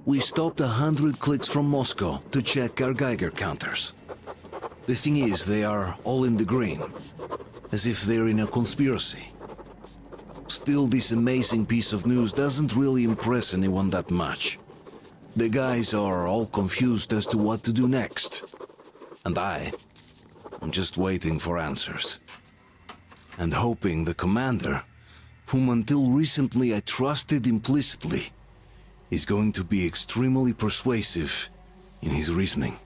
We stopped 100 clicks from Moscow to check our Geiger counters. The thing is, they are all in the green, as if they're in a conspiracy. Still, this amazing piece of news doesn't really impress anyone that much. The guys are all confused as to what to do next. And I'm just waiting for answers. And hoping the commander, whom until recently I trusted implicitly, is going to be extremely persuasive in his reasoning.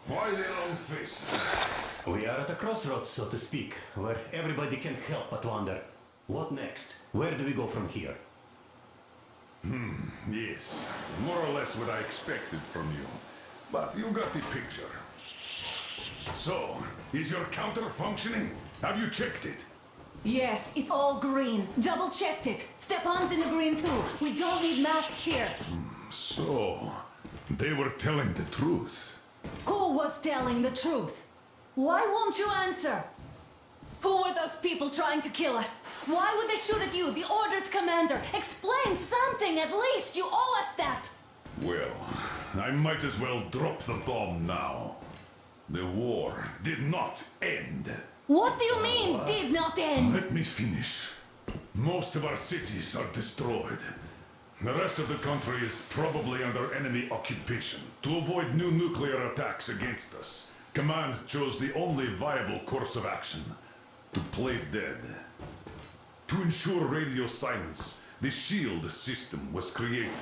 Why their own faces? We are at a crossroads, so to speak, where everybody can't help but wonder, what next? Where do we go from here? Yes, more or less what I expected from you. But you got the picture. So, is your counter functioning? Have you checked it? Yes, it's all green. Double-checked it. Stepan's in the green too. We don't need masks here. So, they were telling the truth. Who was telling the truth? Why won't you answer? Who were those people trying to kill us? Why would they shoot at you, the Order's commander? Explain something, at least! You owe us that! Well, I might as well drop the bomb now. The war did not end. What do you mean, did not end? Let me finish. Most of our cities are destroyed. The rest of the country is probably under enemy occupation. To avoid new nuclear attacks against us, Command chose the only viable course of action: to play dead. To ensure radio silence, the SHIELD system was created.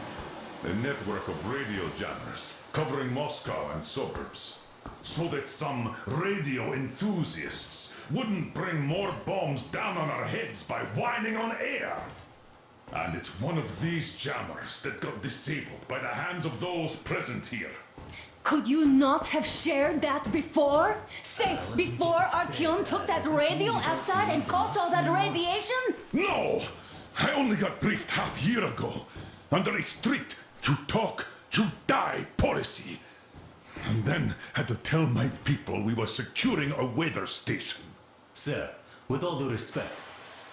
A network of radio jammers covering Moscow and suburbs. So that some radio enthusiasts wouldn't bring more bombs down on our heads by whining on air. And it's one of these jammers that got disabled by the hands of those present here. Could you not have shared that before? Say, before Artyom took that radio outside and caught all that radiation? No! I only got briefed half year ago. Under a strict, you talk, you die policy. And then had to tell my people we were securing a weather station. Sir, with all due respect,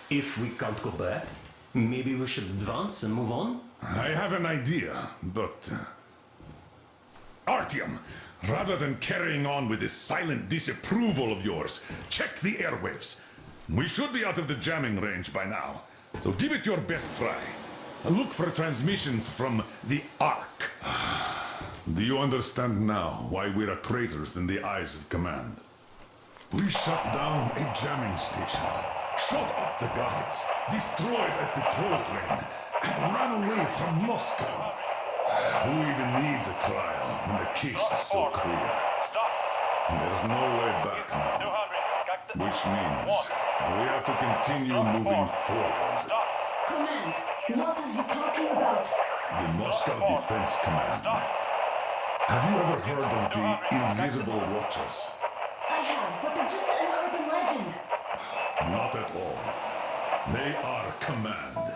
if we can't go back, maybe we should advance and move on? I have an idea, but... Artyom, rather than carrying on with this silent disapproval of yours, check the airwaves. We should be out of the jamming range by now, so give it your best try. Look for transmissions from the Ark. Do you understand now why we're traitors in the eyes of Command? We shut down a jamming station, shot up the guards, destroyed a patrol train, and ran away from Moscow. Who even needs a trial when the case is so clear? There's no way back now. Which means we have to continue moving forward. Command, what are you talking about? The Moscow Defense Command. Have you ever heard of the Invisible Watchers? I have, but they're just an urban legend. Not at all. They are Command.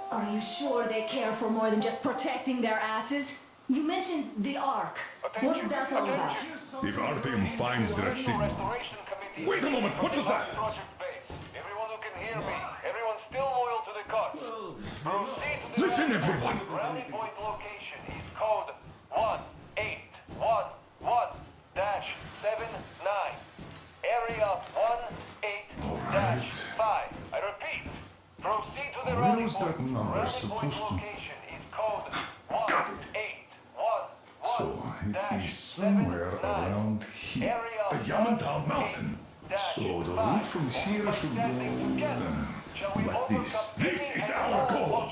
Are you sure they care for more than just protecting their asses? You mentioned the Ark. What's that all about? If Artyom finds their signal... Wait a moment, what was that? Everyone who can hear me, everyone still loyal to the cause. Proceed to the Listen, everyone! rally point location is code 1811-79. Area 18-5. I repeat, proceed to the Where rally was that point. number Rally supposed point to- location is code Got it. 1811. So, it is somewhere around here. The Yamantau Mountain. So, the route from here should go... like this. This is our goal!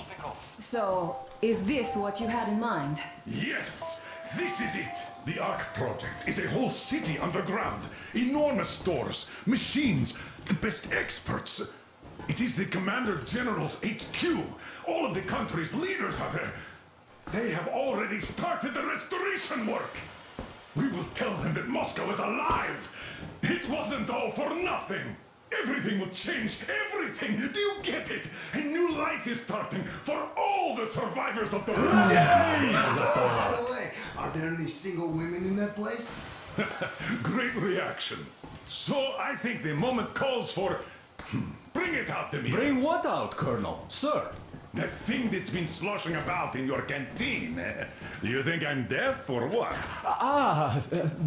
So, is this what you had in mind? Yes! This is it! The Ark Project is a whole city underground. Enormous stores, machines, the best experts. It is the Commander General's HQ. All of the country's leaders are there. They have already started the restoration work. We will tell them that Moscow is alive. It wasn't all for nothing. Everything will change. Everything. Do you get it? A new life strife is starting for all the survivors of the By the way, are there any single women in that place? Great reaction. So I think the moment calls for... Bring it out to me. Bring what out, Colonel? Sir? That thing that's been sloshing about in your canteen. You think I'm deaf or what?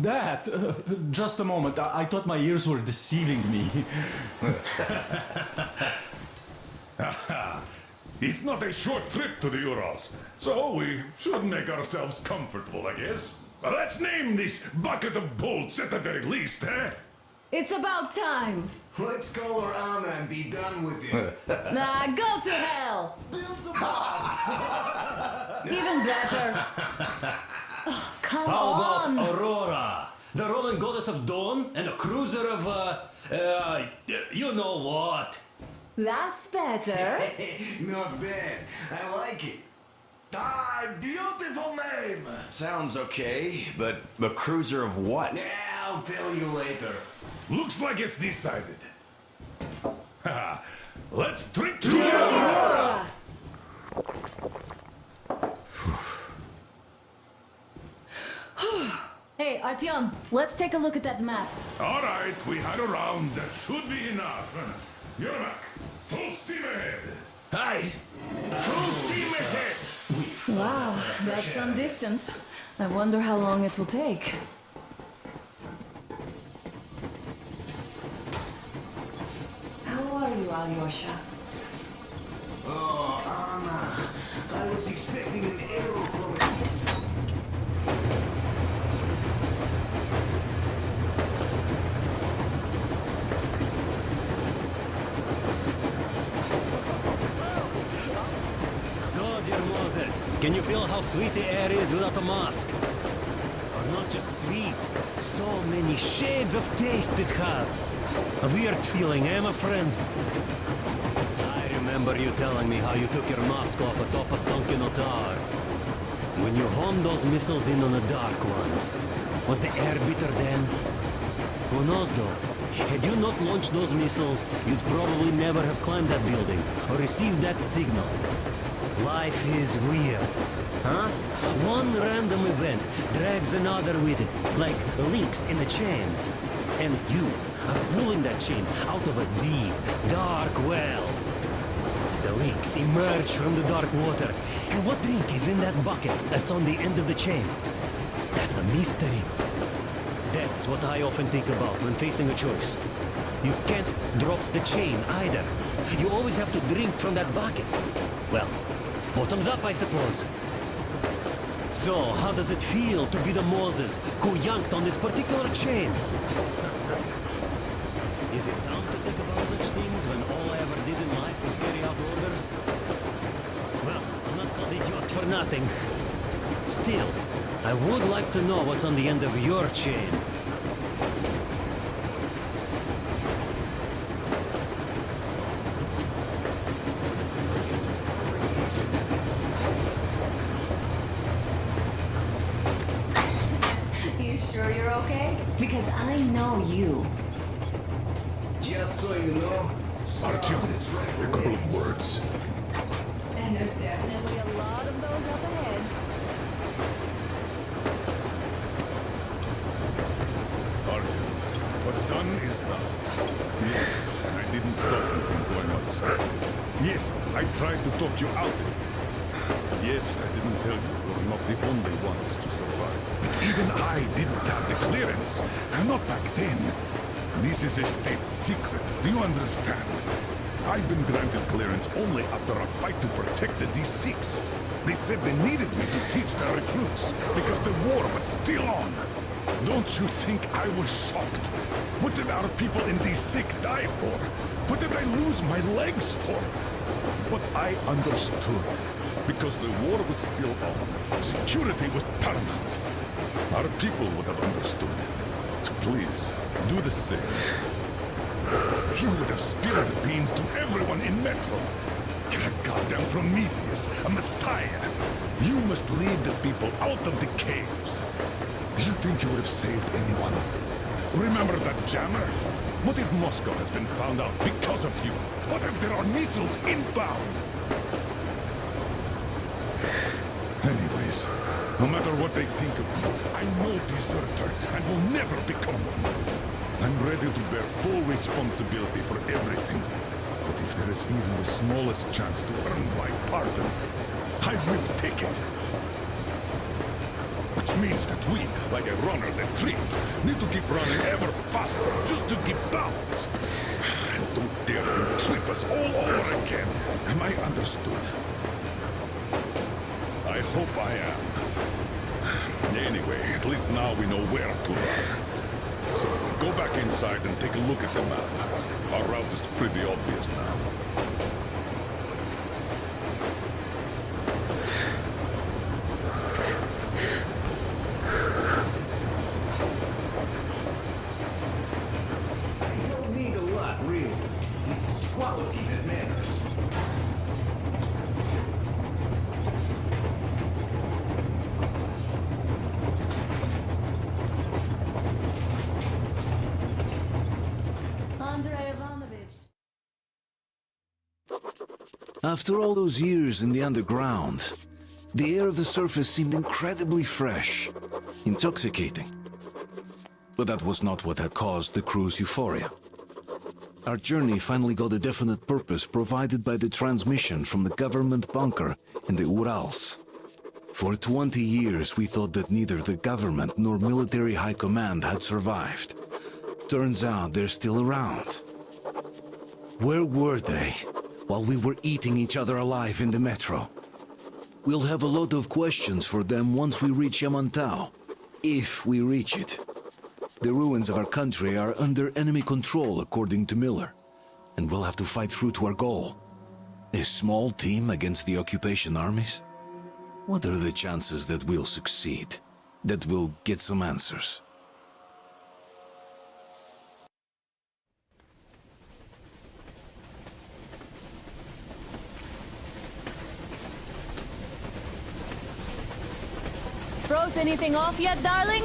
That. Just a moment. I thought my ears were deceiving me. It's not a short trip to the Urals, so we should make ourselves comfortable, I guess. Well, let's name this bucket of bolts at the very least, eh? It's about time. Let's call her Anna and be done with it. Nah, go to hell. Even better. Oh, come How on. about Aurora? The Roman goddess of dawn and a cruiser of, you know what? That's better. Not bad. I like it. Ah, beautiful name! Sounds okay, but the cruiser of what? Yeah, I'll tell you later. Looks like it's decided. Let's drink together! Aurora. Hey, Artyom, let's take a look at that map. All right, we had a round. That should be enough. You're back. Full steam ahead. Hi! Full steam ahead! Wow, that's some distance. I wonder how long it will take. How are you, Alyosha? Oh, Anna. I was expecting an arrow from it. So, dear Moses, can you feel how sweet the air is without a mask? Or not just sweet, so many shades of taste it has. A weird feeling, eh, my friend? I remember you telling me how you took your mask off atop a Stonkino tower. When you homed those missiles in on the dark ones, was the air bitter then? Who knows though? Had you not launched those missiles, you'd probably never have climbed that building or received that signal. Life is weird, huh? One random event drags another with it, like links in a chain. And you are pulling that chain out of a deep, dark well. The links emerge from the dark water. And what drink is in that bucket that's on the end of the chain? That's a mystery. That's what I often think about when facing a choice. You can't drop the chain either. You always have to drink from that bucket. Well, bottoms up, I suppose. So, how does it feel to be the Moses who yanked on this particular chain? Is it dumb to think about such things when all I ever did in life was carry out orders? Well, I'm not called idiot for nothing. Still, I would like to know what's on the end of your chain. You sure you're okay? Because I know you. Just so you know, Artyom, a couple of words. And there's definitely a lot of those up ahead. Artyom, what's done is done. Yes, I didn't stop you from going outside. Yes, I tried to talk you out of it. Yes, I didn't tell you you're not the only ones to survive. But even I didn't have the clearance. Not back then. This is a state secret. Do you understand? I've been granted clearance only after a fight to protect the D6. They said they needed me to teach their recruits because the war was still on. Don't you think I was shocked? What did our people in D6 die for? What did I lose my legs for? But I understood. Because the war was still on. Security was paramount. Our people would have understood. So please, do the same. You would have spilled the beans to everyone in Metro. You're a goddamn Prometheus, a messiah. You must lead the people out of the caves. Do you think you would have saved anyone? Remember that jammer? What if Moscow has been found out because of you? What if there are missiles inbound? allies. No matter what they think of me, I'm no deserter and will never become one. I'm ready to bear full responsibility for everything. But if there is even the smallest chance to earn my pardon, I will take it. Which means that we, like a runner that treats, need to keep running ever faster just to keep balance. And don't dare to trip us all over again. Am I understood? I hope I am. Anyway, at least now we know where to run. So, go back inside and take a look at the map. Our route is pretty obvious now. You don't need a lot, really. It's quality that matters. After all those years in the underground, the air of the surface seemed incredibly fresh, intoxicating. But that was not what had caused the crew's euphoria. Our journey finally got a definite purpose provided by the transmission from the government bunker in the Urals. For 20 years we thought that neither the government nor military high command had survived. Turns out they're still around. Where were they while we were eating each other alive in the metro? We'll have a lot of questions for them once we reach Yamantau, if we reach it. The ruins of our country are under enemy control, according to Miller, and we'll have to fight through to our goal. A small team against the occupation armies? What are the chances that we'll succeed? That we'll get some answers? Froze anything off yet, darling?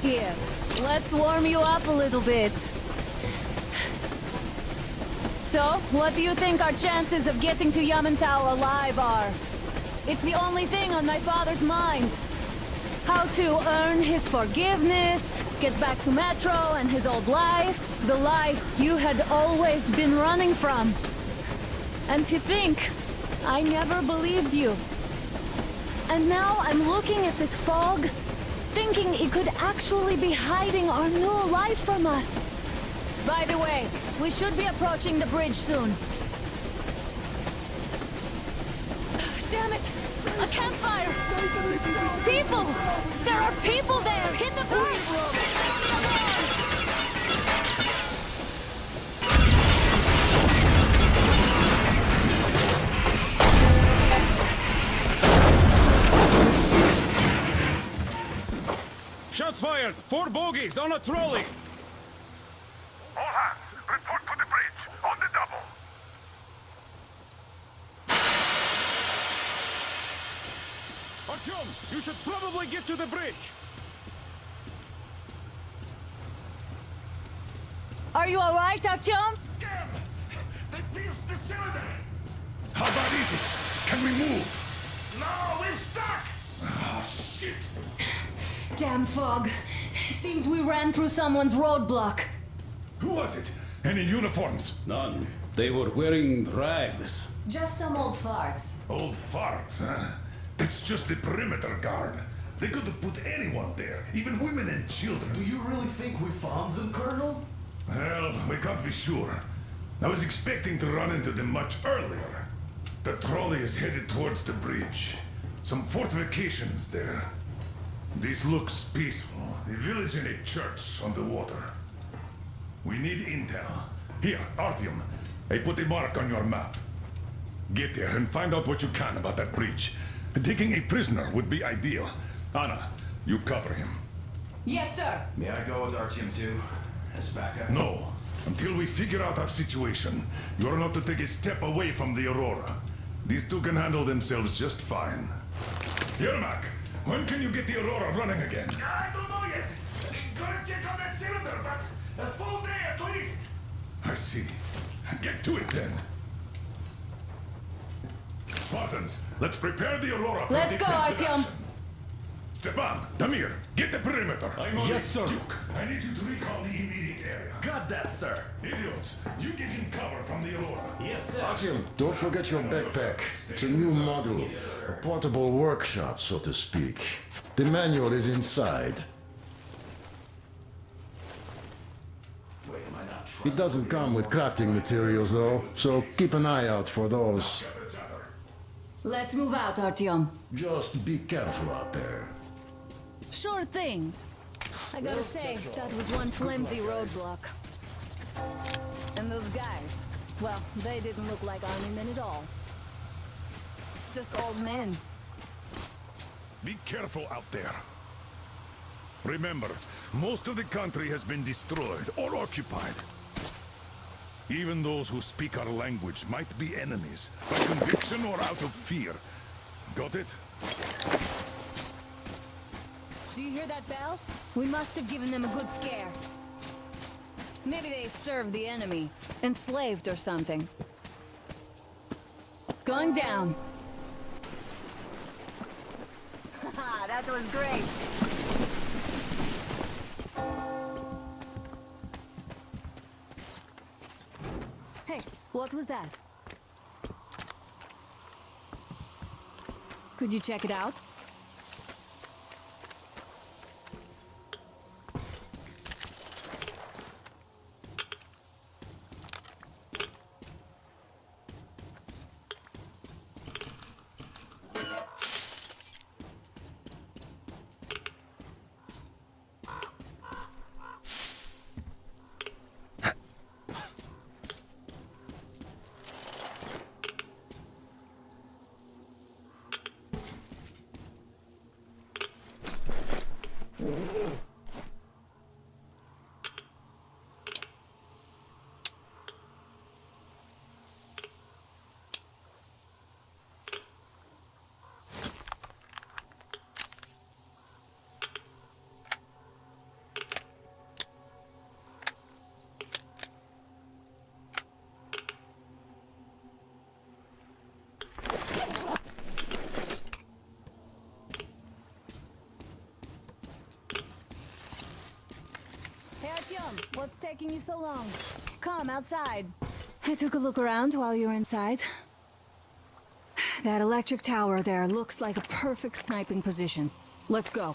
Here, let's warm you up a little bit. So, what do you think our chances of getting to Yamantau alive are? It's the only thing on my father's mind. How to earn his forgiveness, get back to Metro and his old life, the life you had always been running from. And to think, I never believed you. And now I'm looking at this fog, thinking it could actually be hiding our new life from us. By the way, we should be approaching the bridge soon. Damn it! A campfire! People! There are people there! Hit the brakes! Sound the alarm! Shots fired! 4 bogies on a trolley! All hands, report to the bridge, on the double. Artyom, you should probably get to the bridge! Are you alright, Artyom? Damn! They pierced the cylinder! How bad is it? Can we move? No, we're stuck! Ah, shit! Damn fog. Seems we ran through someone's roadblock. Who was it? Any uniforms? None. They were wearing rags. Just some old farts. Old farts, huh? That's just the perimeter guard. They could have put anyone there, even women and children. Do you really think we found them, Colonel? Well, we can't be sure. I was expecting to run into them much earlier. The trolley is headed towards the bridge. Some fortifications there. This looks peaceful. A village and a church on the water. We need intel. Here, Artyom. I put a mark on your map. Get there and find out what you can about that bridge. Taking a prisoner would be ideal. Anna, you cover him. Yes, sir. May I go with Artyom too? As backup? No. Until we figure out our situation, you're not to take a step away from the Aurora. These two can handle themselves just fine. Yermak, when can you get the Aurora running again? I don't know yet. Gotta check on that cylinder, but a full day at least. I see. Get to it then. Spartan Spartans, let's prepare the Aurora for Let's go, defensive Artyom. action. Stepan, Damir, get the perimeter. Yes, sir. Duke, I need you to recall the immediate area. Got that, sir. Idiot, you get in cover from the Aurora. Yes, sir. Artyom, don't forget your backpack. It's a new model. A portable workshop, so to speak. The manual is inside. It doesn't come with crafting materials, though, so keep an eye out for those. Let's move out, Artyom. Just be careful out there. Sure thing. I gotta say, that was one flimsy roadblock. And those guys, well, they didn't look like army men at all. Just old men. Be careful out there. Remember, most of the country has been destroyed or occupied. Even those who speak our language might be enemies, by conviction or out of fear. Got it? Do you hear that bell? We must have given them a good scare. Maybe they served the enemy, enslaved or something. Going down. Haha, that was great. Hey, what was that? Could you check it out? What's taking you so long? Come outside. I took a look around while you were inside. That electric tower there looks like a perfect sniping position. Let's go.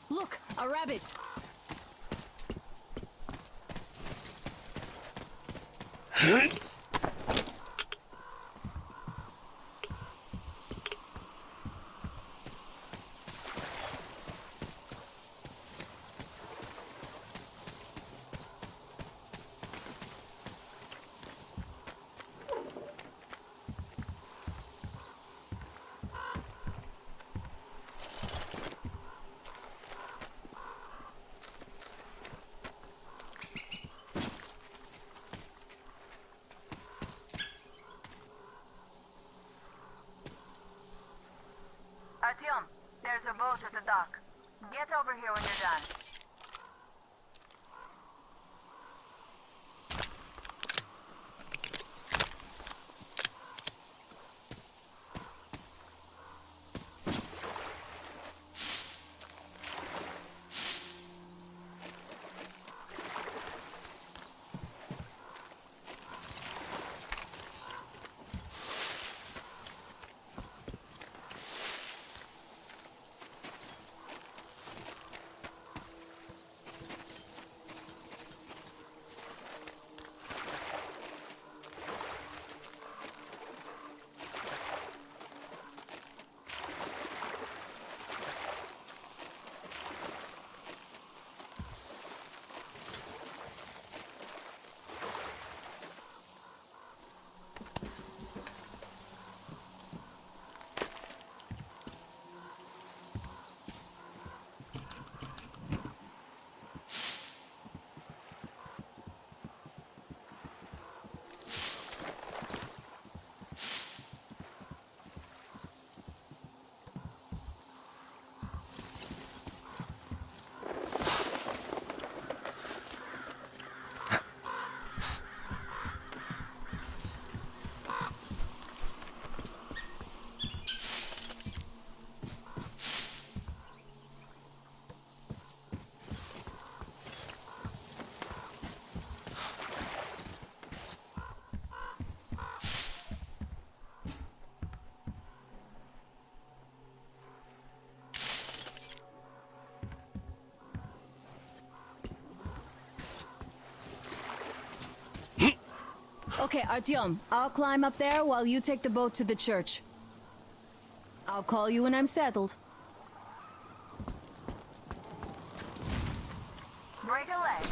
Look, a rabbit. Artyom, there's a boat at the dock. Get over here when you're done. Okay, Artyom, I'll climb up there while you take the boat to the church. I'll call you when I'm settled. Break a leg.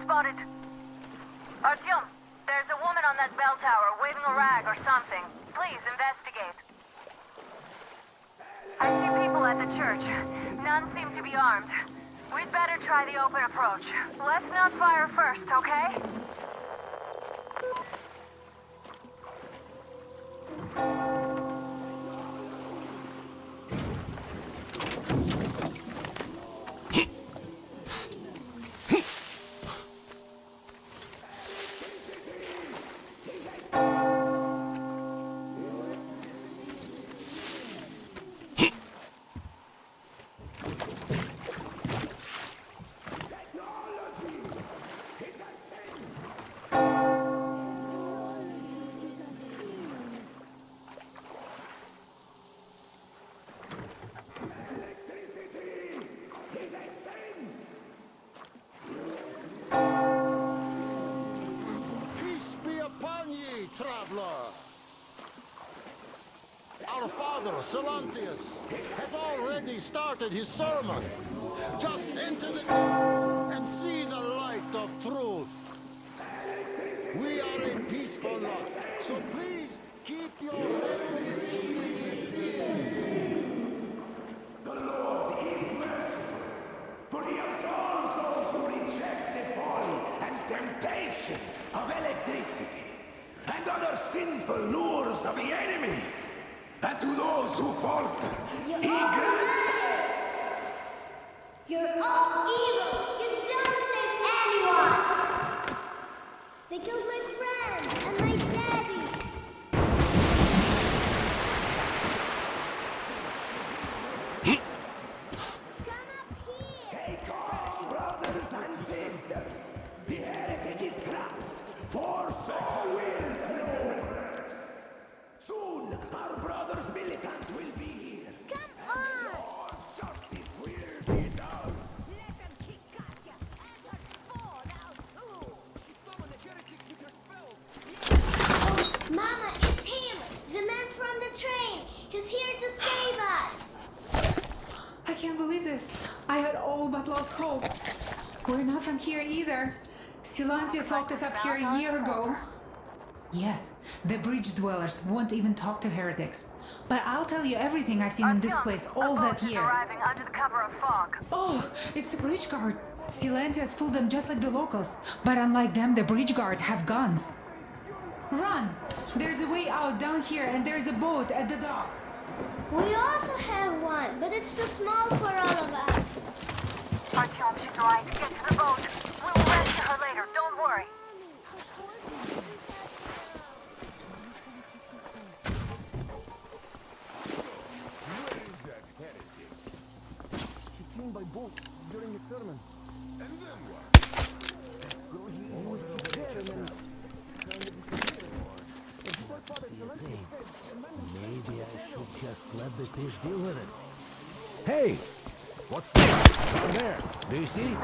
Spotted. Artyom, there's a woman on that bell tower waving a rag or something. Please investigate. I see people at the church. None seem to be armed. We'd better try the open approach. Let's not fire first, okay? Traveler. Our father, Silantius, has already started his sermon. Just enter the temple and see the light of truth. We are a peaceful lot, so please keep your heads. The Lord is merciful, but he absolves those who reject the folly and temptation of electricity and other sinful lures of the enemy. And to those who falter, he grants... You're all evils! You don't save anyone! They killed my friend and my daddy! Come up here! Stay calm, brothers and sisters! The heretic is trapped, for so will the Lord! Soon, our brother's militant will be here! Come on! Lord's justice will be done! Let them kick Katya and her spawn out too! She summoned the heretics with her spells! Oh, Mama, it's him! The man from the train! He's here to save us! I can't believe this. I had all but lost hope. We're not from here either. Silantius locked us up here a year ago. Yes, the bridge dwellers won't even talk to heretics. But I'll tell you everything I've seen in this place all that year. Arriving under the cover of fog. Oh, it's the bridge guard. Silantius fooled them just like the locals. But unlike them, the bridge guard have guns. Run! There's a way out down here and there's a boat at the dock. We also have one, but it's too small for all of us. Artyom, she's right. Get to the boat. We will rescue her later. Don't worry. She came by boat during the sermon. And then what? Always there and then kind of disappeared. Maybe I should just let the fish deal with it. Hey! What's that? Down there. Do you see?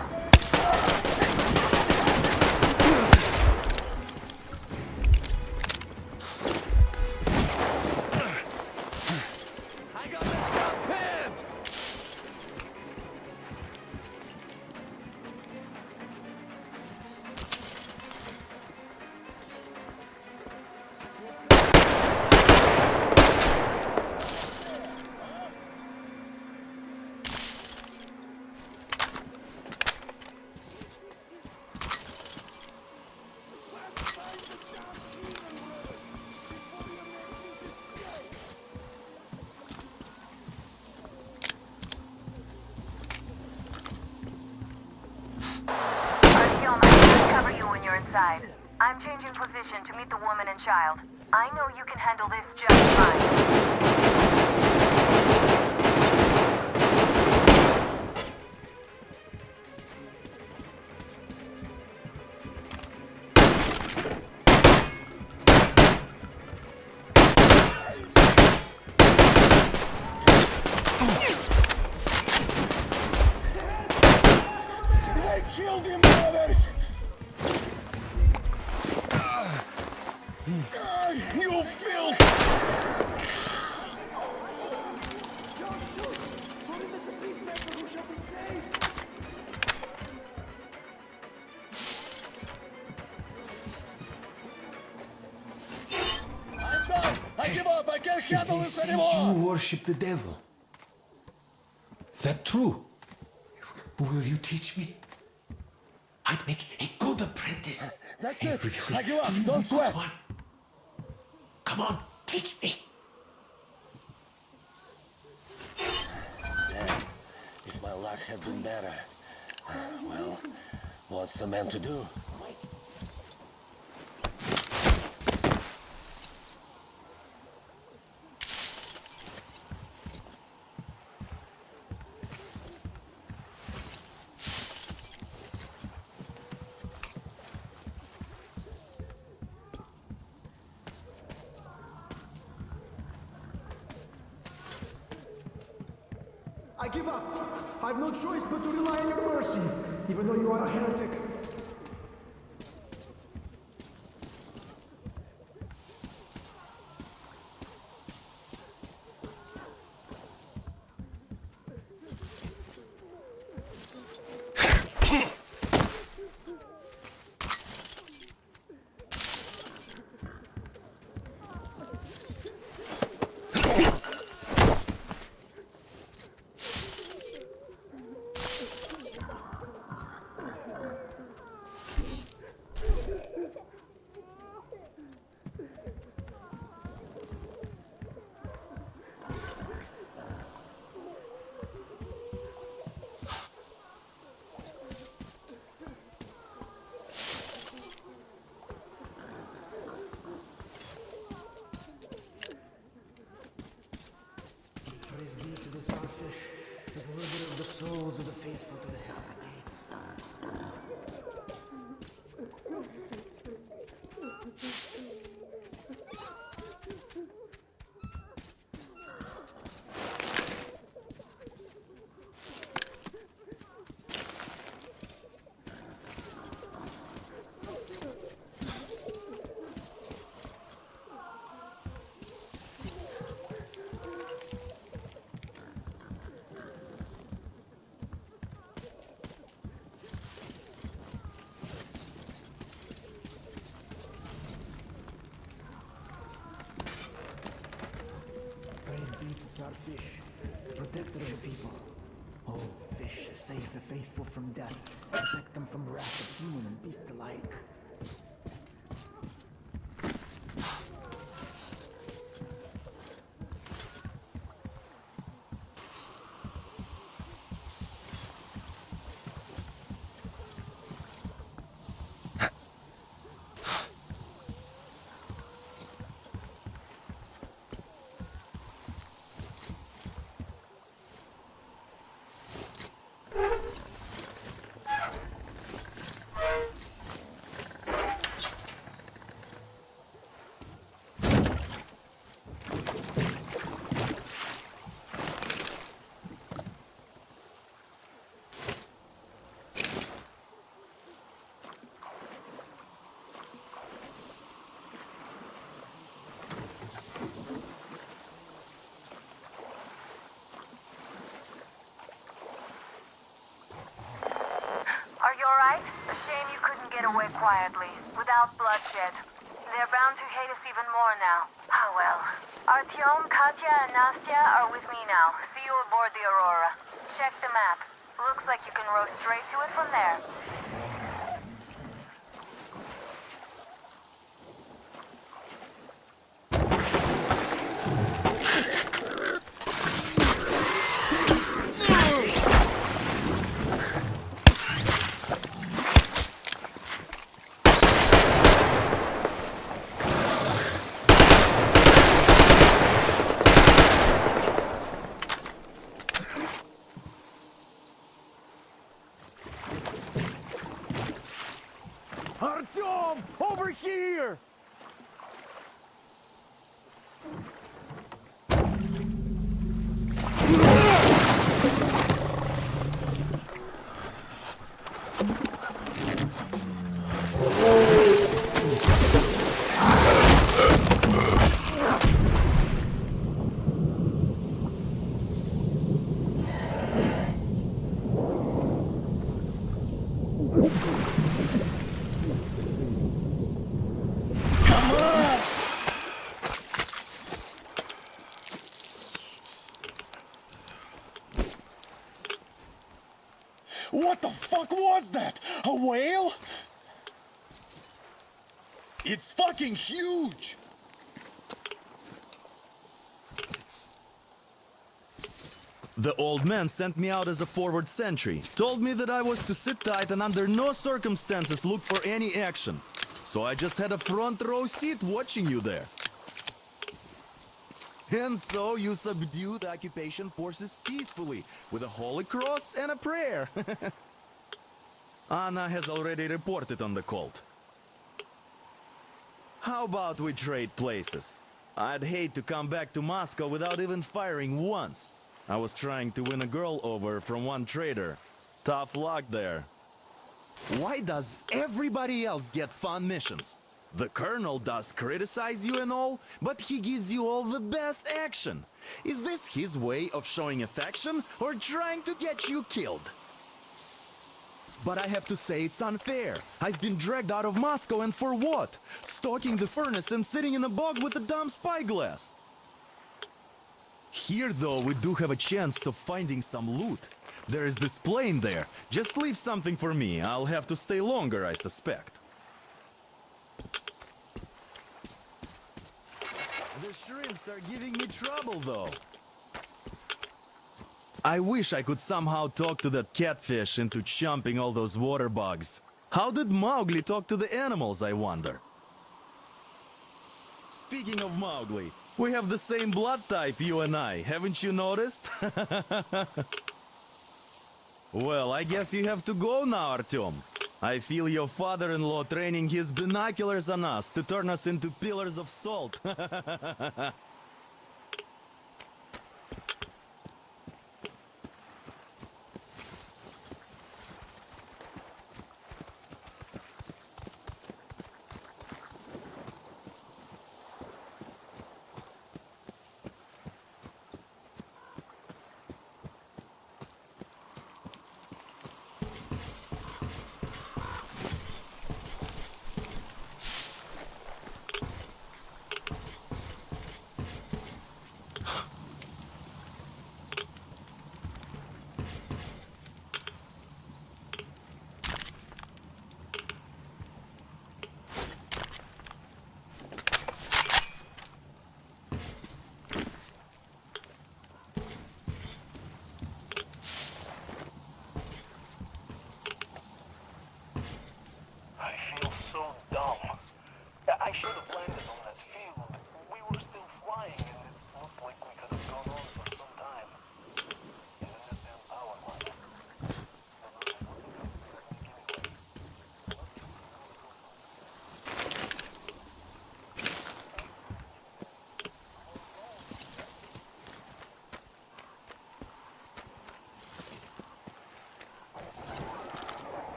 I got this stuff pinned! outside. I'm changing position to meet the woman and child. I know you can handle this just fine. They killed him, brothers! You filth! Don't shoot! Only the peacemaker who shall be saved! I'm done! I give up! I can't handle this anymore! You worship the devil. That true? Will you teach me? I'd make a good apprentice. That's it! I give up! Don't sweat! Come on, teach me. Damn. If my luck had been better. Well, what's the man to do? I give up. I've no choice but to rely on your mercy, even though you are a heretic. Praise be to the starfish, the deliverer of the souls of the faithful to the heavenly gates. Praise be to Starfish, protector of the people. Oh, fish, save the faithful from death. Protect them from wrath of human and beast alike. Are you alright? A shame you couldn't get away quietly, without bloodshed. They're bound to hate us even more now. Ah well. Artyom, Katya, and Nastya are with me now. See you aboard the Aurora. Check the map. Looks like you can row straight to it from there. Artyom! Over here! What the fuck was that? A whale? It's fucking huge! The old man sent me out as a forward sentry, told me that I was to sit tight and under no circumstances look for any action. So I just had a front row seat watching you there. And so you subdued the occupation forces peacefully, with a holy cross and a prayer. Anna has already reported on the cult. How about we trade places? I'd hate to come back to Moscow without even firing once. I was trying to win a girl over from one trader. Tough luck there. Why does everybody else get fun missions? The colonel does criticize you and all, but he gives you all the best action. Is this his way of showing affection or trying to get you killed? But I have to say it's unfair. I've been dragged out of Moscow, and for what? Stalking the furnace and sitting in a bog with a dumb spyglass. Here though, we do have a chance of finding some loot. There is this plane there. Just leave something for me. I'll have to stay longer, I suspect. The shrimps are giving me trouble, though. I wish I could somehow talk to that catfish into chomping all those water bugs. How did Mowgli talk to the animals, I wonder? Speaking of Mowgli, we have the same blood type, you and I. Haven't you noticed? Well, I guess you have to go now, Artyom. I feel your father-in-law training his binoculars on us to turn us into pillars of salt.